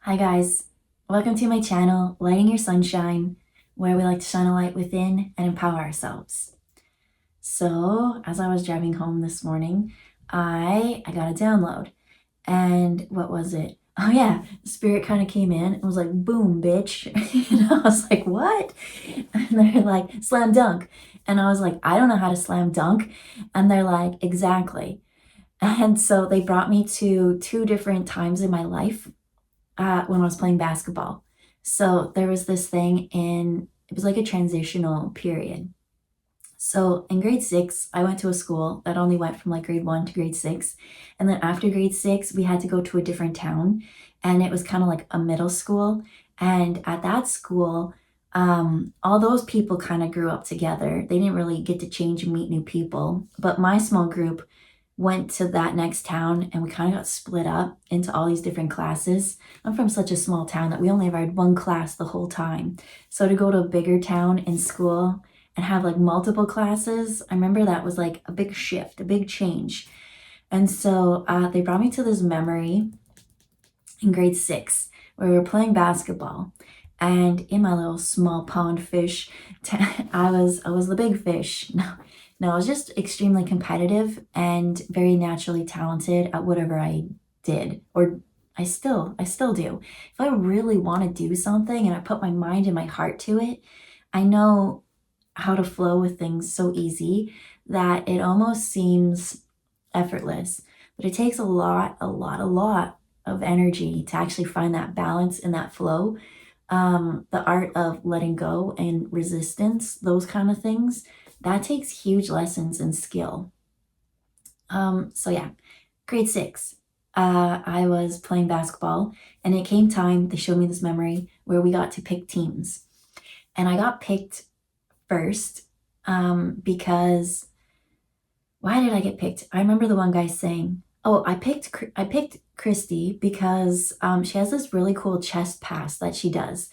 Hi guys, welcome to my channel, Lighting Your Sunshine, where we like to shine a light within and empower ourselves. So, as I was driving home this morning, I got a download. And what was it? Oh yeah, Spirit kind of came in and was like, boom, bitch. And I was like, what? And they're like, slam dunk. And I was like, I don't know how to slam dunk. And they're like, exactly. And so they brought me to two different times in my life when I was playing basketball. So there was this thing it was like a transitional period. So in grade six, I went to a school that only went from like grade one to grade six. And then after grade six, we had to go to a different town. And it was kind of like a middle school. And at that school, all those people kind of grew up together. They didn't really get to change and meet new people. But my small group went to that next town and we kind of got split up into all these different classes. I'm from such a small town that we only ever had one class the whole time. So to go to a bigger town in school and have like multiple classes, I remember that was like a big shift, a big change. And so they brought me to this memory in grade six where we were playing basketball. And in my little small pond fish, I was the big fish. No, I was just extremely competitive and very naturally talented at whatever I did, or I still do. If I really want to do something and I put my mind and my heart to it, I know how to flow with things so easy that it almost seems effortless. But it takes a lot of energy to actually find that balance and that flow. The art of letting go and resistance, those kind of things, that takes huge lessons and skill. So yeah, grade six, I was playing basketball and it came time, they showed me this memory where we got to pick teams. And I got picked first because why did I get picked? I remember the one guy saying, "Oh, I picked Christy because she has this really cool chest pass that she does."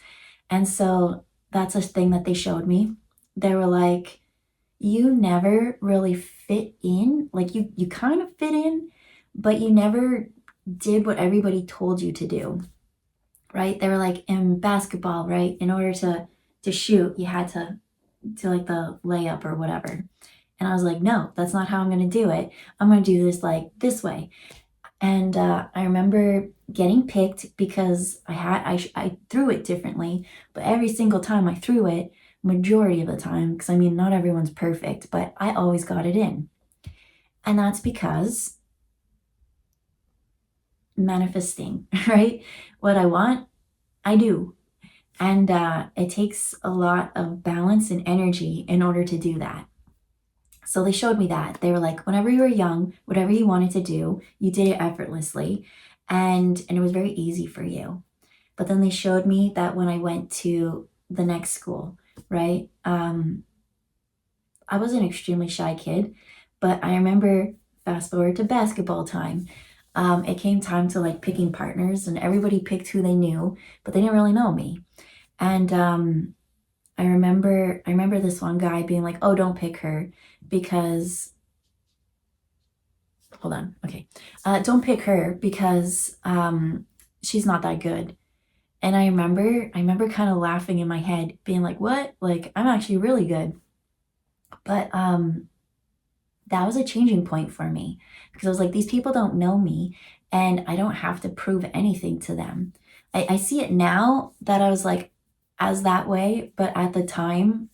And so that's a thing that they showed me. They were like, "You never really fit in. Like you kind of fit in, but you never did what everybody told you to do." Right? They were like in basketball, right? In order to shoot, you had to like the layup or whatever. And I was like, no, that's not how I'm going to do it. I'm going to do this like this way. And I remember getting picked because I threw it differently, but every single time I threw it, majority of the time, because I mean, not everyone's perfect, but I always got it in. And that's because manifesting, right? What I want, I do. And it takes a lot of balance and energy in order to do that. So they showed me that. They were like, whenever you were young, whatever you wanted to do, you did it effortlessly and it was very easy for you. But then they showed me that when I went to the next school, right? I was an extremely shy kid, but I remember fast forward to basketball time. It came time to like picking partners and everybody picked who they knew, but they didn't really know me. And I remember this one guy being like, "Oh, don't pick her because hold on, okay, don't pick her because she's not that good." And I remember kind of laughing in my head, being like, "What? Like I'm actually really good." But that was a changing point for me because I was like, these people don't know me, and I don't have to prove anything to them. I see it now that I was like as that way, but at the time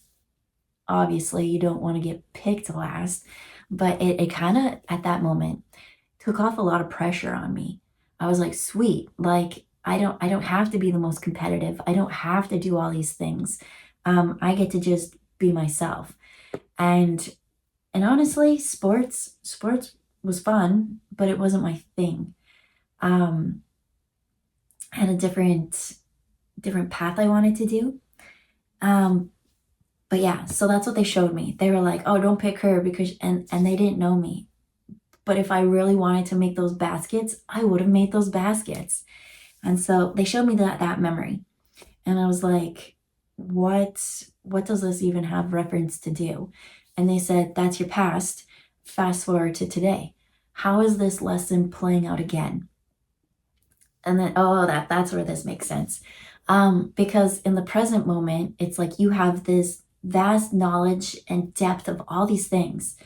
obviously you don't want to get picked last, but it kind of at that moment took off a lot of pressure on me. I was like, sweet, like I don't have to be the most competitive. I don't have to do all these things. I get to just be myself. And honestly, sports was fun, but it wasn't my thing. Um, I had a different path I wanted to do. Um, but yeah, so that's what they showed me. They were like, "Oh, don't pick her because," and they didn't know me. But if I really wanted to make those baskets, I would have made those baskets. And so they showed me that memory. And I was like, what does this even have reference to do? And they said, that's your past. Fast forward to today. How is this lesson playing out again? And then, that's where this makes sense. Because in the present moment, it's like you have this vast knowledge and depth of all these things.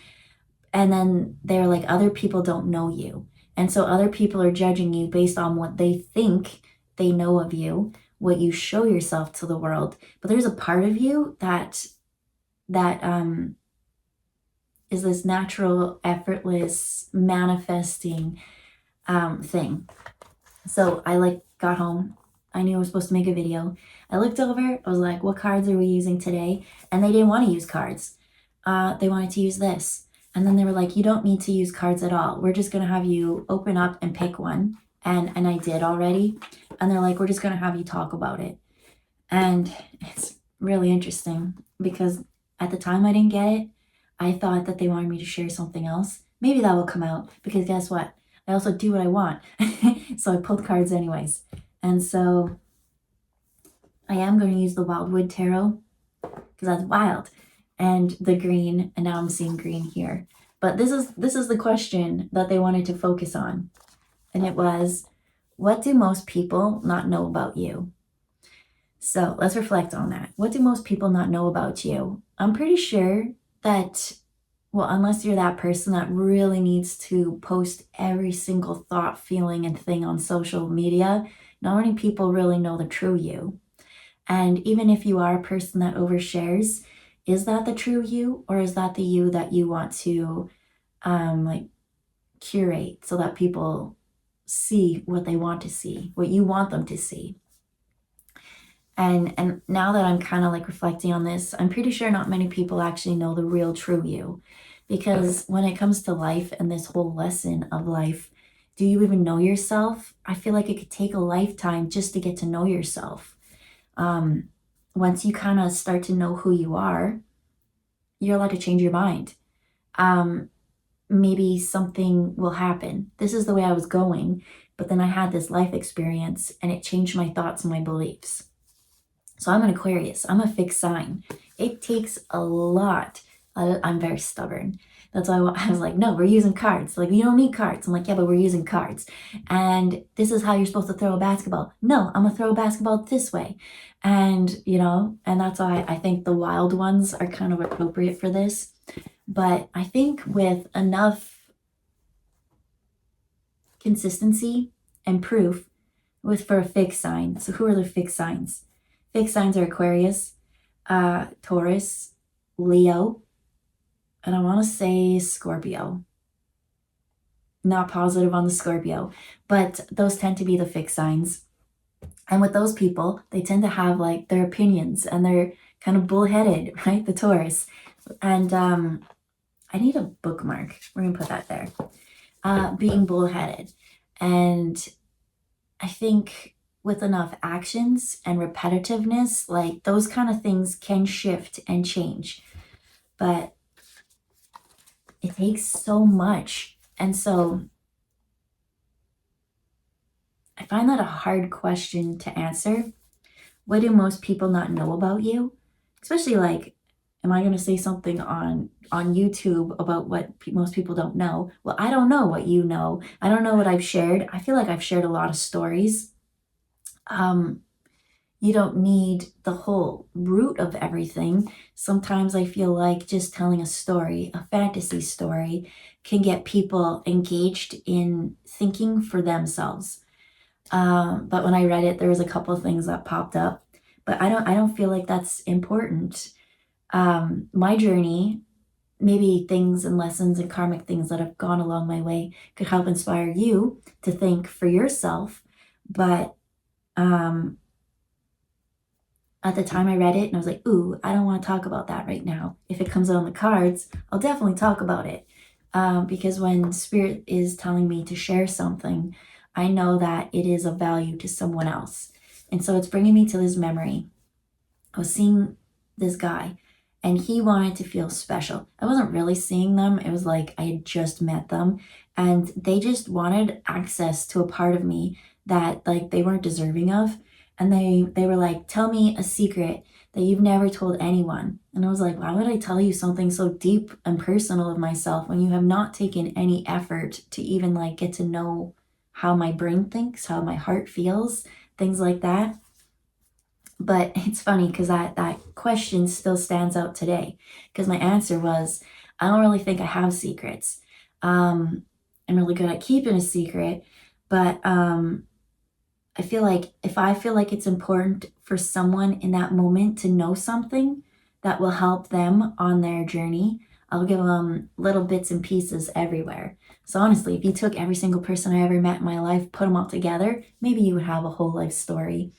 And then they're like, other people don't know you. And so other people are judging you based on what they think they know of you, what you show yourself to the world. But there's a part of you that is this natural, effortless, manifesting thing. So I got home. I knew I was supposed to make a video. I looked over. I was like, what cards are we using today? And they didn't want to use cards. They wanted to use this. And then they were like, you don't need to use cards at all. We're just going to have you open up and pick one. And I did already. And they're like, we're just going to have you talk about it. And it's really interesting because at the time I didn't get it. I thought that they wanted me to share something else. Maybe that will come out because guess what? I also do what I want. So I pulled cards anyways. And so I am going to use the Wildwood Tarot because that's wild. And the green, and now I'm seeing green here. But this is the question that they wanted to focus on. And it was, what do most people not know about you? So let's reflect on that. What do most people not know about you? I'm pretty sure that, well, unless you're that person that really needs to post every single thought, feeling, and thing on social media, not many people really know the true you. And even if you are a person that overshares, is that the true you, or is that the you that you want to curate so that people see what they want to see, what you want them to see? And now that I'm kind of reflecting on this, I'm pretty sure not many people actually know the real true you. Because when it comes to life and this whole lesson of life, do you even know yourself? I feel like it could take a lifetime just to get to know yourself. Once you kind of start to know who you are, you're allowed to change your mind. Maybe something will happen. This is the way I was going, but then I had this life experience and it changed my thoughts and my beliefs. So I'm an Aquarius. I'm a fixed sign. It takes a lot. I'm very stubborn. That's why I was like, no, we're using cards. Like, you don't need cards. I'm like, yeah, but we're using cards. And this is how you're supposed to throw a basketball. No, I'm going to throw a basketball this way. And, and that's why I think the wild ones are kind of appropriate for this. But I think with enough consistency and proof for a fixed sign. So who are the fixed signs? Fixed signs are Aquarius, Taurus, Leo, and I want to say Scorpio. Not positive on the Scorpio, but those tend to be the fixed signs. And with those people, they tend to have their opinions and they're kind of bullheaded, right? The Taurus. And I need a bookmark. We're going to put that there. Being bullheaded. And I think with enough actions and repetitiveness, those kind of things can shift and change. But it takes so much. And so I find that a hard question to answer. What do most people not know about you? Especially am I going to say something on YouTube about what most people don't know? Well, I don't know what you know. I don't know what I've shared. I feel like I've shared a lot of stories. You don't need the whole root of everything. Sometimes I feel like just telling a story, a fantasy story, can get people engaged in thinking for themselves. But when I read it, there was a couple of things that popped up. But I don't feel like that's important. My journey, maybe things and lessons and karmic things that have gone along my way could help inspire you to think for yourself. But at the time I read it and I was like, ooh, I don't want to talk about that right now. If it comes out on the cards, I'll definitely talk about it. Because when Spirit is telling me to share something, I know that it is of value to someone else. And so it's bringing me to this memory. I was seeing this guy and he wanted to feel special. I wasn't really seeing them. It was like I had just met them and they just wanted access to a part of me that they weren't deserving of. And they were like, tell me a secret that you've never told anyone. And I was like, why would I tell you something so deep and personal of myself when you have not taken any effort to even get to know how my brain thinks, how my heart feels, things like that. But it's funny because that question still stands out today, because my answer was, I don't really think I have secrets. I'm really good at keeping a secret, but I feel like if I feel like it's important for someone in that moment to know something that will help them on their journey, I'll give them little bits and pieces everywhere. So honestly, if you took every single person I ever met in my life, put them all together, maybe you would have a whole life story.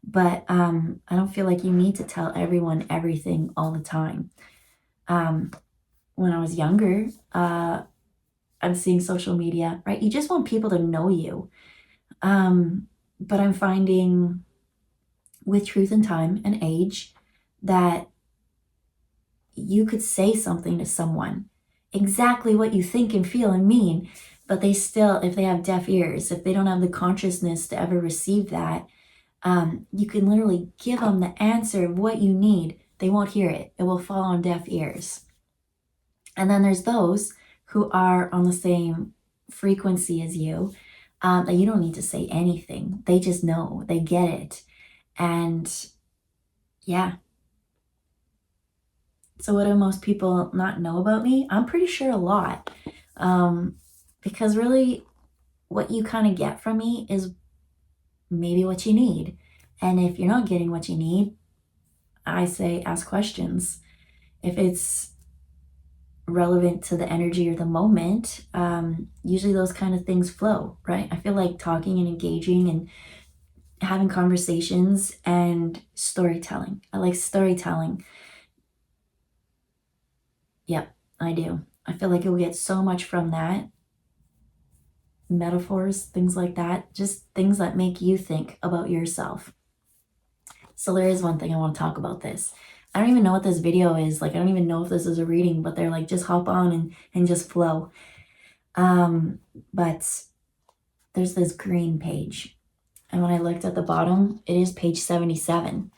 But I don't feel like you need to tell everyone everything all the time. When I was younger, I'm seeing social media, right? You just want people to know you. But I'm finding with truth and time and age that you could say something to someone, exactly what you think and feel and mean, but they still, if they have deaf ears, if they don't have the consciousness to ever receive that, you can literally give them the answer of what you need. They won't hear it. It will fall on deaf ears. And then there's those who are on the same frequency as you, that you don't need to say anything. They just know, they get it. And yeah. So what do most people not know about me? I'm pretty sure a lot. Because really what you kind of get from me is maybe what you need. And if you're not getting what you need, I say ask questions. If it's relevant to the energy or the moment, usually those kind of things flow, right? I feel like talking and engaging and having conversations and storytelling. I like storytelling. Yep, I do. I feel like you'll get so much from that. Metaphors, things like that, just things that make you think about yourself. So there is one thing I want to talk about this. I don't even know what this video is. Like, I don't even know if this is a reading, but they're like, just hop on and just flow. But there's this green page. And when I looked at the bottom, it is page 77.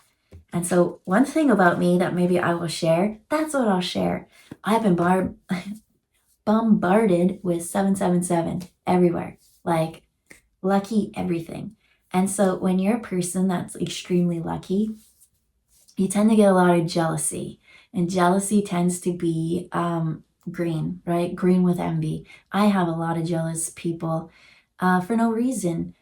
And so one thing about me that maybe I will share, that's what I'll share. I've been bombarded with 777 everywhere. Like, lucky everything. And so when you're a person that's extremely lucky, you tend to get a lot of jealousy. And jealousy tends to be green, right? Green with envy. I have a lot of jealous people for no reason.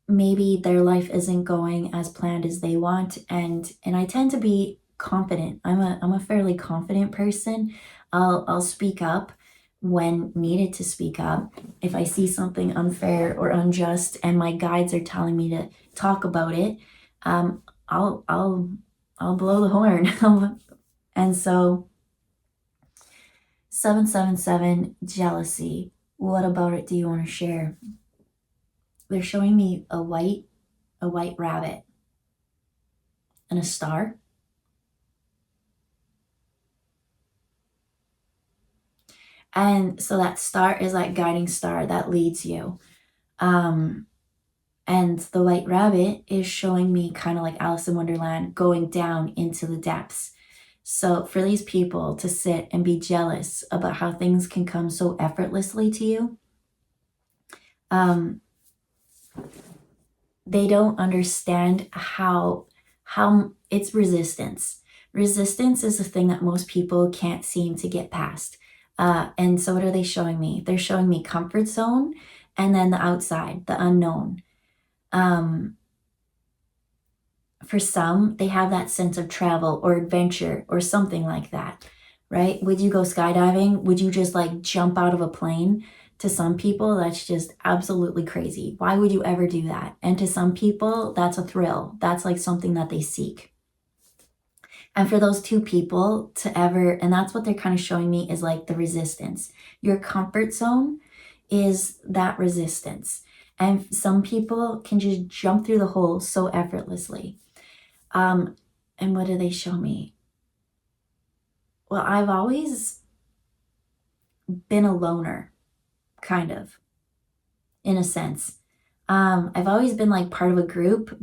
Maybe their life isn't going as planned as they want, and I tend to be confident. I'm a fairly confident person. I'll speak up when needed to speak up. If I see something unfair or unjust and my guides are telling me to talk about it, I'll blow the horn. And so 777 jealousy. What about it do you want to share? They're showing me a white rabbit and a star. And so that star is that guiding star that leads you. And the white rabbit is showing me kind of like Alice in Wonderland, going down into the depths. So for these people to sit and be jealous about how things can come so effortlessly to you, they don't understand how it's resistance. Resistance is the thing that most people can't seem to get past. And so what are they showing me? They're showing me comfort zone and then the outside, the unknown. For some, they have that sense of travel or adventure or something like that, right? Would you go skydiving? Would you just like jump out of a plane? To some people, that's just absolutely crazy. Why would you ever do that? And to some people, that's a thrill. That's like something that they seek. And for those two people to ever, and that's what they're kind of showing me is like the resistance. Your comfort zone is that resistance. And some people can just jump through the hole so effortlessly. And what do they show me? Well, I've always been a loner, kind of, in a sense. I've always been like part of a group,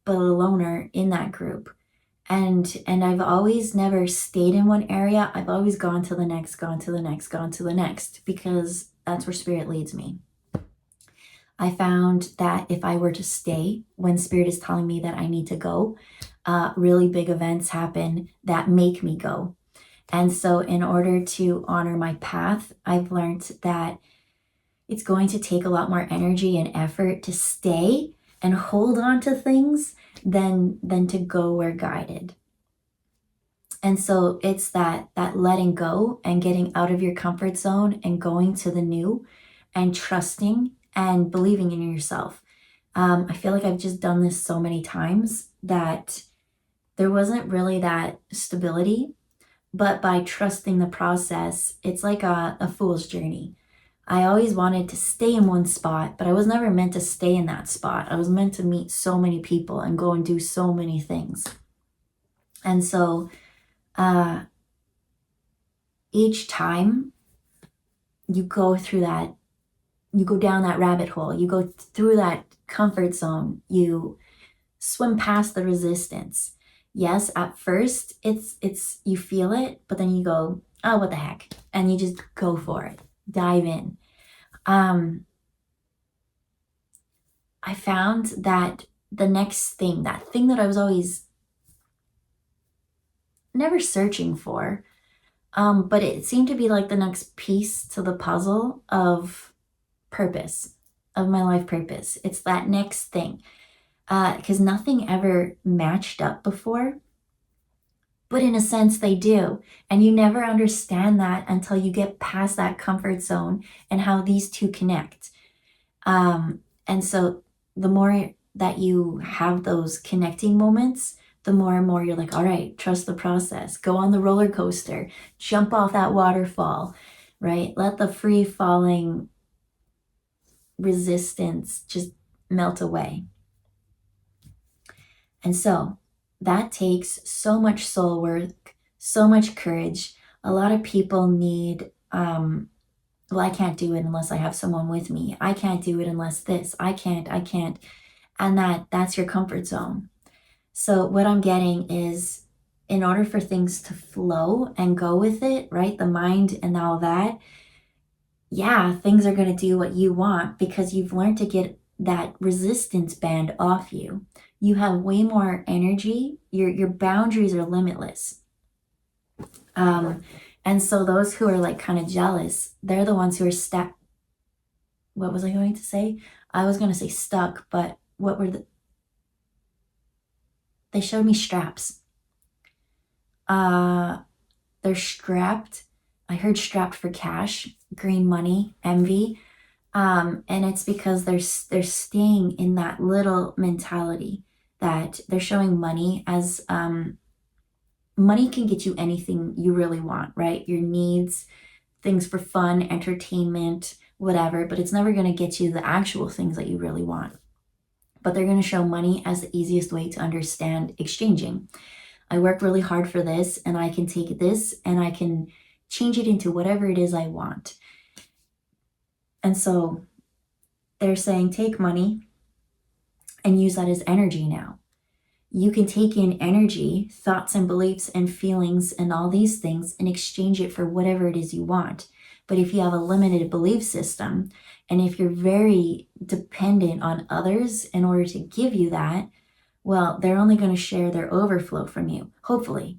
but a loner in that group. And I've always never stayed in one area. I've always gone to the next, gone to the next, gone to the next, because that's where spirit leads me. I found that if I were to stay when spirit is telling me that I need to go, really big events happen that make me go. And so in order to honor my path, I've learned that it's going to take a lot more energy and effort to stay and hold on to things than to go where guided. And so it's that letting go and getting out of your comfort zone and going to the new and trusting and believing in yourself. I feel like I've just done this so many times that there wasn't really that stability, but by trusting the process, it's like a fool's journey. I always wanted to stay in one spot, but I was never meant to stay in that spot. I was meant to meet so many people and go and do so many things. And so each time you go through that, you go down that rabbit hole, you go through that comfort zone, you swim past the resistance. Yes, at first it's you feel it, but then you go, oh, what the heck? And you just go for it. Dive in. I found that the next thing, that thing that I was always never searching for, but it seemed to be like the next piece to the puzzle of purpose, of my life purpose. It's that next thing. Because nothing ever matched up before, but in a sense they do. And you never understand that until you get past that comfort zone and how these two connect. And so the more that you have those connecting moments, the more and more you're like, all right, trust the process. Go on the roller coaster, jump off that waterfall, right? Let the free falling resistance just melt away. And so that takes so much soul work, so much courage. A lot of people need, well, I can't do it unless I have someone with me. I can't do it unless this. I can't. And that's your comfort zone. So what I'm getting is, in order for things to flow and go with it, right? The mind and all that, yeah, things are going to do what you want because you've learned to get that resistance band off you. You have way more energy. Your boundaries are limitless. And so those who are like kind of jealous, they're the ones who are stuck. What was I going to say? I was going to say stuck, but what were they showed me straps. They're strapped. I heard strapped for cash, green money, envy. And it's because they're staying in that little mentality that they're showing money as money can get you anything you really want, right? Your needs, things for fun, entertainment, whatever, but it's never going to get you the actual things that you really want. But they're going to show money as the easiest way to understand exchanging. I work really hard for this, and I can take this and I can change it into whatever it is I want. And so they're saying, take money and use that as energy now. You can take in energy, thoughts and beliefs and feelings and all these things and exchange it for whatever it is you want. But if you have a limited belief system, and if you're very dependent on others in order to give you that, well, they're only going to share their overflow from you, hopefully.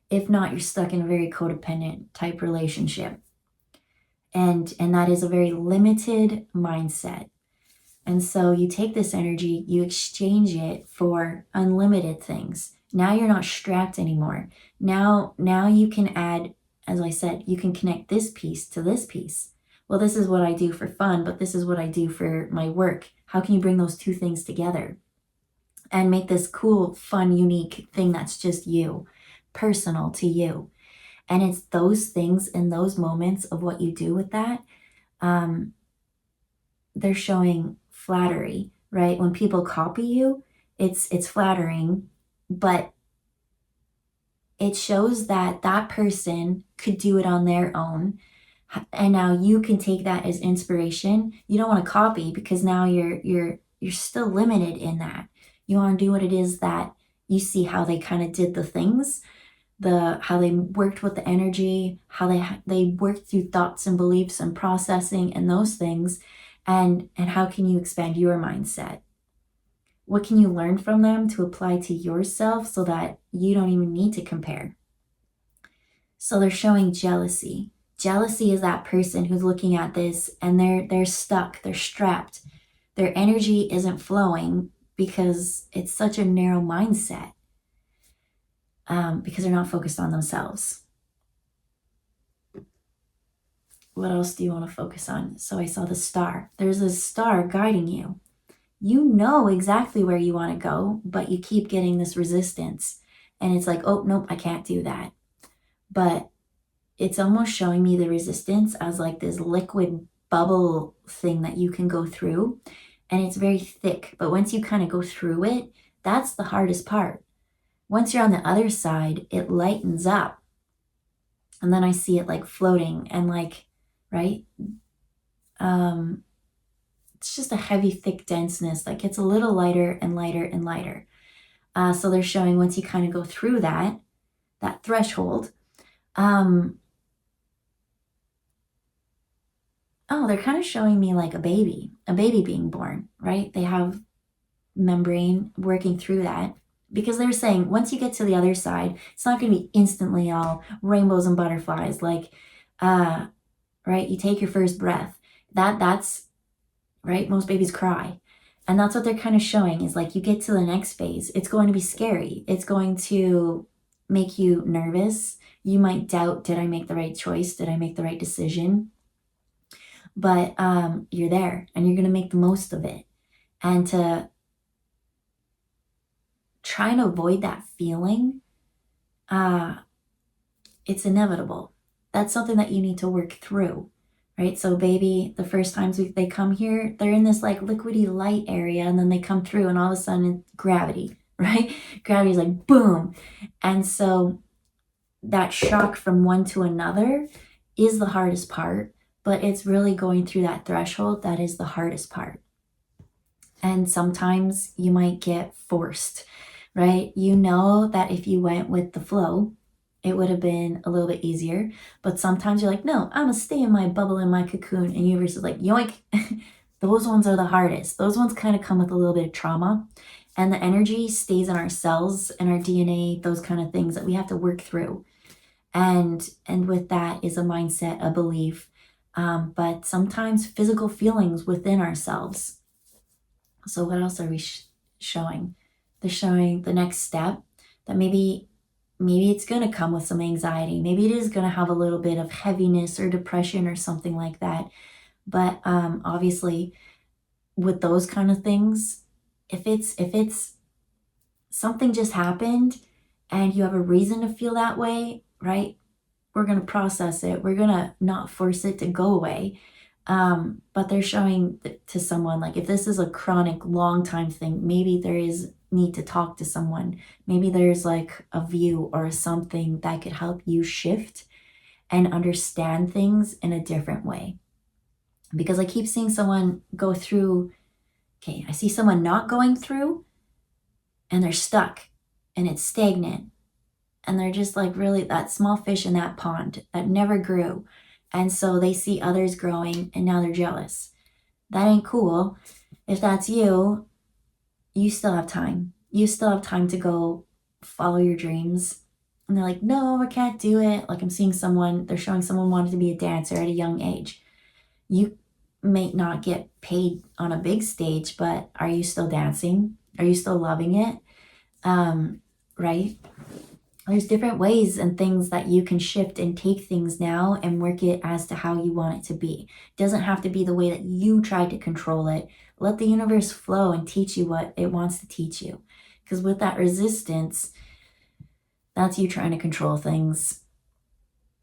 If not, you're stuck in a very codependent type relationship. And that is a very limited mindset. And so you take this energy, you exchange it for unlimited things. Now you're not strapped anymore. Now you can add, as I said, you can connect this piece to this piece. Well, this is what I do for fun, but this is what I do for my work. How can you bring those two things together and make this cool, fun, unique thing that's just you, personal to you? And it's those things and those moments of what you do with that. They're showing flattery, right? When people copy you, it's flattering, but it shows that that person could do it on their own. And now you can take that as inspiration. You don't want to copy because now you're still limited in that. You want to do what it is that you see how they kind of did the things. how they worked with the energy, how they worked through thoughts and beliefs and processing and those things, and how can you expand your mindset? What can you learn from them to apply to yourself so that you don't even need to compare? So they're showing jealousy. Jealousy is that person who's looking at this and they're stuck, they're strapped. Their energy isn't flowing because it's such a narrow mindset, because they're not focused on themselves. What else do you want to focus on? So I saw the star. There's a star guiding you. You know exactly where you want to go, but you keep getting this resistance. And it's like, oh, nope, I can't do that. But it's almost showing me the resistance as like this liquid bubble thing that you can go through. And it's very thick. But once you kind of go through it, that's the hardest part. Once you're on the other side, it lightens up. And then I see it like floating and like, right? It's just a heavy, thick denseness that gets a little lighter and lighter and lighter. So they're showing once you kind of go through that threshold, they're kind of showing me like a baby being born, right? They have membrane working through that, because they're saying once you get to the other side, it's not going to be instantly all rainbows and butterflies. Like, right? You take your first breath. That's right. Most babies cry. And that's what they're kind of showing is like you get to the next phase. It's going to be scary. It's going to make you nervous. You might doubt, did I make the right choice? Did I make the right decision? But you're there and you're going to make the most of it. And to try and avoid that feeling, it's inevitable. That's something that you need to work through, right? So baby, the first times they come here, they're in this like liquidy light area, and then they come through and all of a sudden gravity, right? Gravity's like boom. And so that shock from one to another is the hardest part, but it's really going through that threshold that is the hardest part. And sometimes you might get forced, right? You know that if you went with the flow, it would have been a little bit easier. But sometimes you're like, no, I'm going to stay in my bubble, in my cocoon. And universe is like, yoink. Those ones are the hardest. Those ones kind of come with a little bit of trauma. And the energy stays in our cells and our DNA, those kind of things that we have to work through. And with that is a mindset, a belief. But sometimes physical feelings within ourselves. So what else are we showing? They're showing the next step, that maybe it's going to come with some anxiety. Maybe it is going to have a little bit of heaviness or depression or something like that. But obviously with those kind of things, if it's something just happened and you have a reason to feel that way, right? We're going to process it. We're going to not force it to go away. But they're showing to someone, like if this is a chronic long time thing, maybe there is need to talk to someone. Maybe there's like a view or something that could help you shift and understand things in a different way. Because I keep seeing someone go through, I see someone not going through and they're stuck and it's stagnant. And they're just like really that small fish in that pond that never grew. And so they see others growing and now they're jealous. That ain't cool. If that's you, you still have time. You still have time to go follow your dreams. And they're like, no, I can't do it. Like I'm seeing someone, they're showing someone wanted to be a dancer at a young age. You may not get paid on a big stage, but are you still dancing? Are you still loving it? Right? There's different ways and things that you can shift and take things now and work it as to how you want it to be. It doesn't have to be the way that you try to control it. Let the universe flow and teach you what it wants to teach you. Because with that resistance, that's you trying to control things.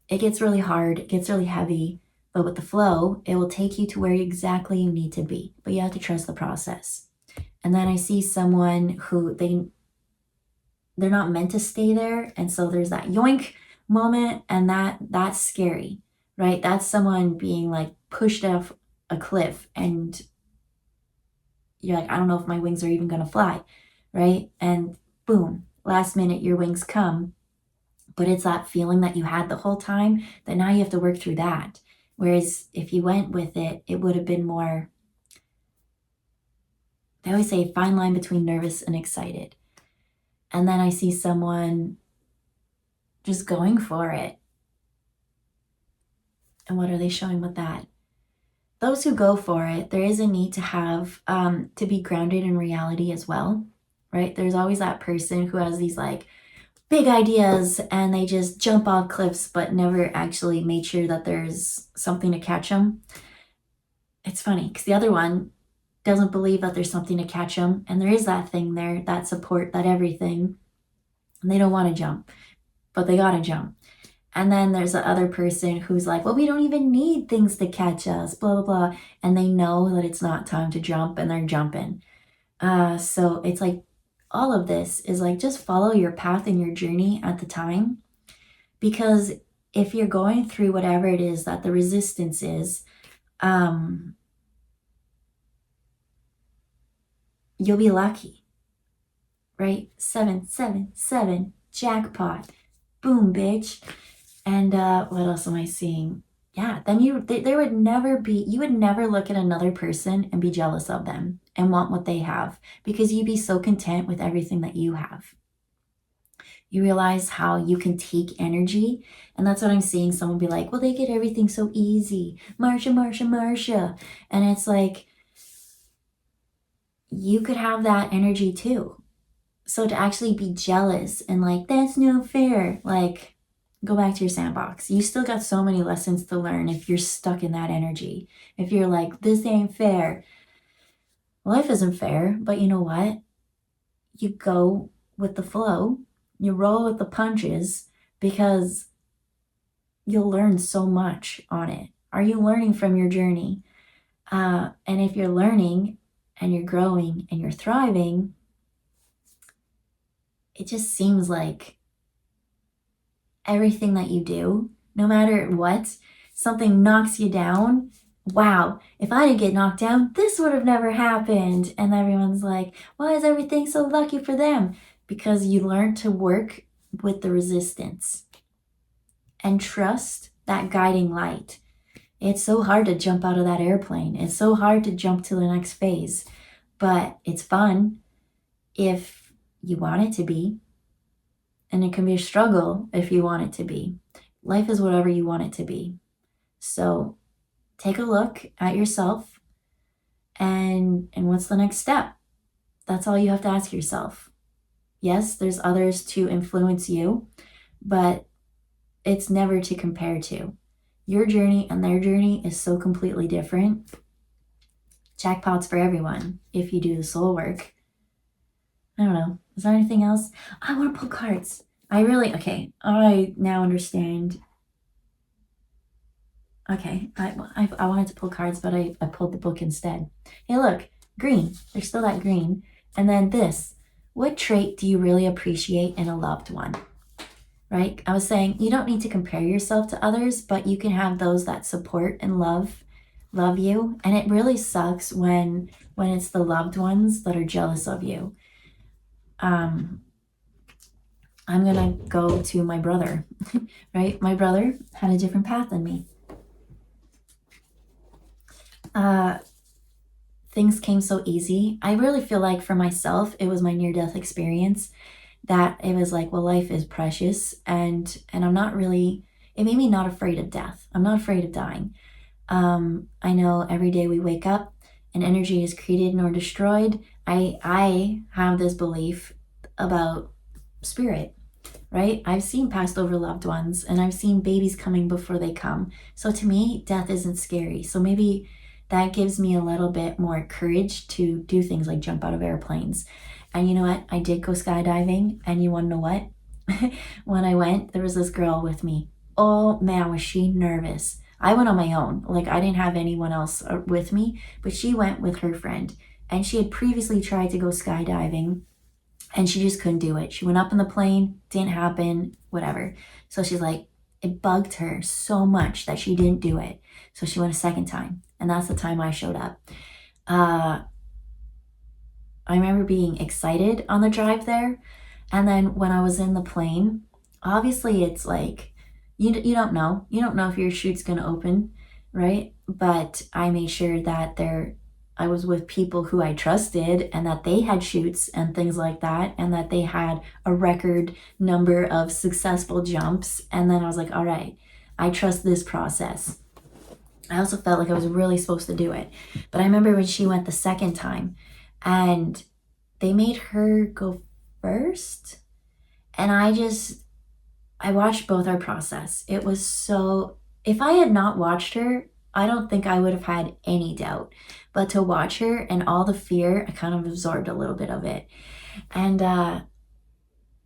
It gets really hard, it gets really heavy, but with the flow, it will take you to where exactly you need to be. But you have to trust the process. And then I see someone who they're not meant to stay there. And so there's that yoink moment, and that's scary, right? That's someone being like pushed off a cliff and you're like, I don't know if my wings are even going to fly, right? And boom, last minute your wings come, But it's that feeling that you had the whole time that now you have to work through that. Whereas if you went with it, it would have been more, they always say, fine line between nervous and excited. And then I see someone just going for it. And what are they showing with that? Those who go for it, there is a need to have, to be grounded in reality as well, right? There's always that person who has these like big ideas and they just jump off cliffs, but never actually made sure that there's something to catch them. It's funny because the other one doesn't believe that there's something to catch them. And there is that thing there, that support, that everything. And they don't want to jump, but they got to jump. And then there's the other person who's like, well, we don't even need things to catch us, blah, blah, blah. And they know that it's not time to jump and they're jumping. So it's like all of this is like just follow your path and your journey at the time. Because if you're going through whatever it is that the resistance is, you'll be lucky, right? 777 jackpot. Boom, bitch. And what else am I seeing? Yeah, then there would never be, you would never look at another person and be jealous of them and want what they have because you'd be so content with everything that you have. You realize how you can take energy, and that's what I'm seeing. Someone be like, well, they get everything so easy. Marsha. And it's like, you could have that energy too. So to actually be jealous and like, that's no fair, like, go back to your sandbox. You still got so many lessons to learn if you're stuck in that energy. If you're like, this ain't fair. Life isn't fair, but you know what? You go with the flow. You roll with the punches because you'll learn so much on it. Are you learning from your journey? And if you're learning and you're growing and you're thriving, it just seems like everything that you do, no matter what, something knocks you down. Wow, if I didn't get knocked down, this would have never happened. And everyone's like, why is everything so lucky for them? Because you learn to work with the resistance and trust that guiding light. It's so hard to jump out of that airplane. It's so hard to jump to the next phase, but it's fun if you want it to be. And it can be a struggle if you want it to be. Life is whatever you want it to be. So take a look at yourself and what's the next step? That's all you have to ask yourself. Yes, there's others to influence you, but it's never to compare to. Your journey and their journey is so completely different. Jackpots for everyone if you do the soul work. I don't know. Is there anything else? I want to pull cards. Okay, I now understand. Okay, I wanted to pull cards, but I pulled the book instead. Hey, look, green. There's still that green. And then this. What trait do you really appreciate in a loved one? Right? I was saying you don't need to compare yourself to others, but you can have those that support and love you. And it really sucks when it's the loved ones that are jealous of you. I'm going to go to my brother, right? My brother had a different path than me. Things came so easy. I really feel like for myself, it was my near-death experience that it was like, well, life is precious and I'm not really, it made me not afraid of death. I'm not afraid of dying. I know every day we wake up and energy is created nor destroyed. I have this belief about spirit, right? I've seen passed over loved ones and I've seen babies coming before they come. So to me, death isn't scary. So maybe that gives me a little bit more courage to do things like jump out of airplanes. And you know what? I did go skydiving, and you want to know what? When I went, there was this girl with me. Oh man, was she nervous. I went on my own. Like, I didn't have anyone else with me, but she went with her friend. And she had previously tried to go skydiving, and she just couldn't do it. She went up in the plane, didn't happen, whatever. So she's like, it bugged her so much that she didn't do it. So she went a second time, and that's the time I showed up. I remember being excited on the drive there. And then when I was in the plane, obviously it's like, you don't know. You don't know if your chute's going to open, right? But I made sure that I was with people who I trusted and that they had chutes and things like that, and that they had a record number of successful jumps. And then I was like, all right, I trust this process. I also felt like I was really supposed to do it. But I remember when she went the second time and they made her go first. And I watched both our process. It was so, if I had not watched her, I don't think I would have had any doubt. But to watch her and all the fear, I kind of absorbed a little bit of it. And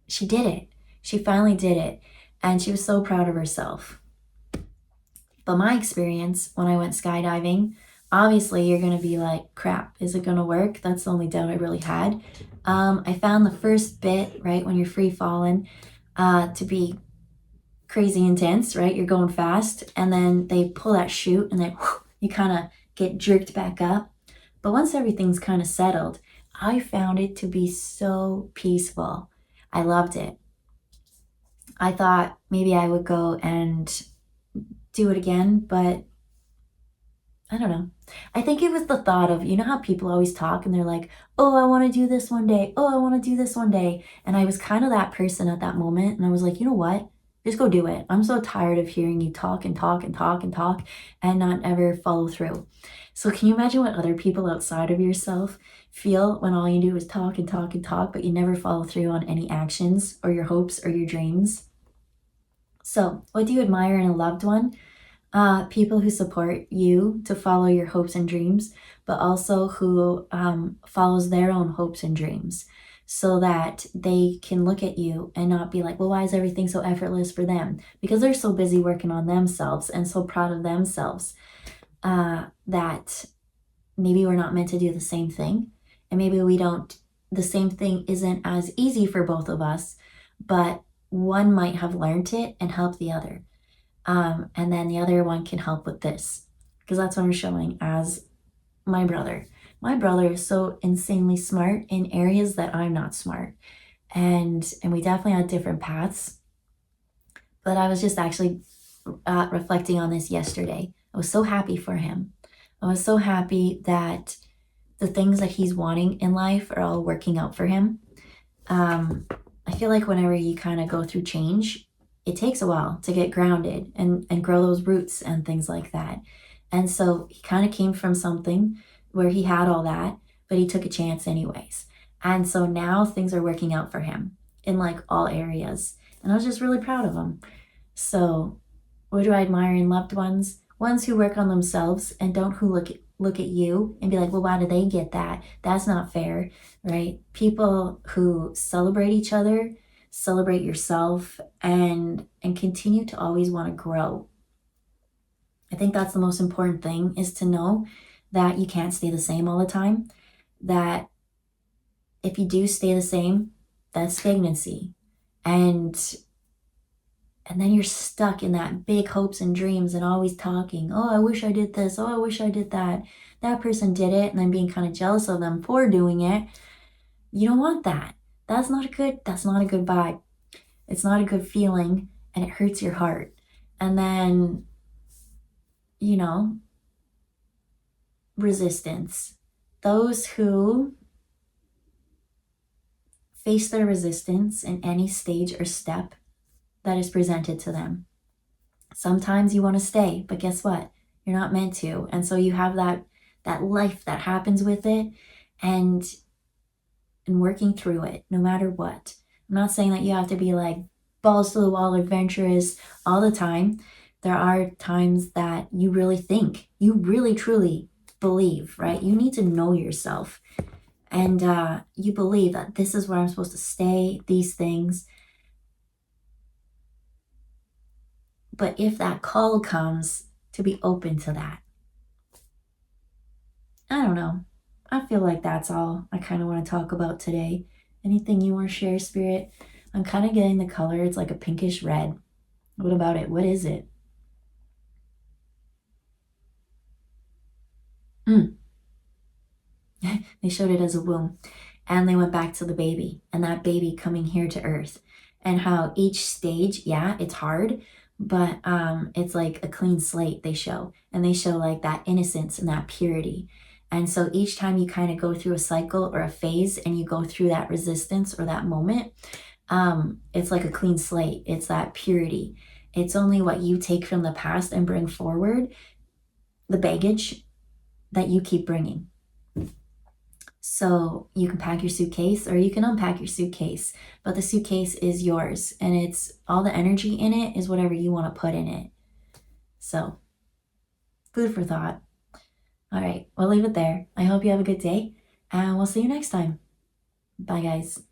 she did it. She finally did it. And she was so proud of herself. But my experience when I went skydiving, obviously you're going to be like, crap, is it going to work? That's the only doubt I really had. I found the first bit, right, when you're free falling, to be crazy intense, right? You're going fast, and then they pull that chute, and then whoosh, you kind of get jerked back up. But once everything's kind of settled, I found it to be so peaceful. I loved it. I thought maybe I would go and do it again, but I don't know. I think it was the thought of, you know how people always talk and they're like, oh, I want to do this one day. Oh, I want to do this one day. And I was kind of that person at that moment. And I was like, you know what? Just go do it. I'm so tired of hearing you talk and talk and talk and talk and not ever follow through. So can you imagine what other people outside of yourself feel when all you do is talk and talk and talk, but you never follow through on any actions or your hopes or your dreams? So what do you admire in a loved one? People who support you to follow your hopes and dreams, but also who follows their own hopes and dreams, so that they can look at you and not be like, well, why is everything so effortless for them? Because they're so busy working on themselves and so proud of themselves, that maybe we're not meant to do the same thing. And maybe the same thing isn't as easy for both of us, but one might have learned it and helped the other. And then the other one can help with this, because that's what I'm showing as my brother. My brother is so insanely smart in areas that I'm not smart. And we definitely had different paths. But I was just actually reflecting on this yesterday. I was so happy for him. I was so happy that the things that he's wanting in life are all working out for him. I feel like whenever you kind of go through change, it takes a while to get grounded and grow those roots and things like that. And so he kind of came from something where he had all that, but he took a chance anyways. And so now things are working out for him in like all areas. And I was just really proud of him. So what do I admire in loved ones? Ones who work on themselves and don't who look at you and be like, well, why did they get that? That's not fair, right? People who celebrate each other, celebrate yourself, and continue to always want to grow. I think that's the most important thing, is to know that you can't stay the same all the time. That if you do stay the same, that's stagnancy. And then you're stuck in that big hopes and dreams and always talking, oh, I wish I did this, oh, I wish I did that. That person did it, and then being kind of jealous of them for doing it. You don't want that. That's not a good vibe. It's not a good feeling, and it hurts your heart. And then, resistance. Those who face their resistance in any stage or step that is presented to them. Sometimes you want to stay, but guess what? You're not meant to. And so you have that life that happens with it, and working through it no matter what. I'm not saying that you have to be like balls to the wall adventurous all the time. There are times that you really think, you really truly believe, right? You need to know yourself, and you believe that this is where I'm supposed to stay, these things. But if that call comes, to be open to that. I don't know. I feel like that's all I kind of want to talk about today. Anything you want to share, Spirit? I'm kind of getting the color. It's like a pinkish red. What about it? What is it? They showed it as a womb. And they went back to the baby, and that baby coming here to earth. and how each stage, yeah, it's hard, but it's like a clean slate they show. And they show like that innocence and that purity. And so each time you kind of go through a cycle or a phase and you go through that resistance or that moment, it's like a clean slate. It's that purity. It's only what you take from the past and bring forward, the baggage that you keep bringing. So you can pack your suitcase or you can unpack your suitcase, but the suitcase is yours and it's all the energy in it is whatever you want to put in it. So food for thought. All right, we'll leave it there. I hope you have a good day and we'll see you next time. Bye, guys.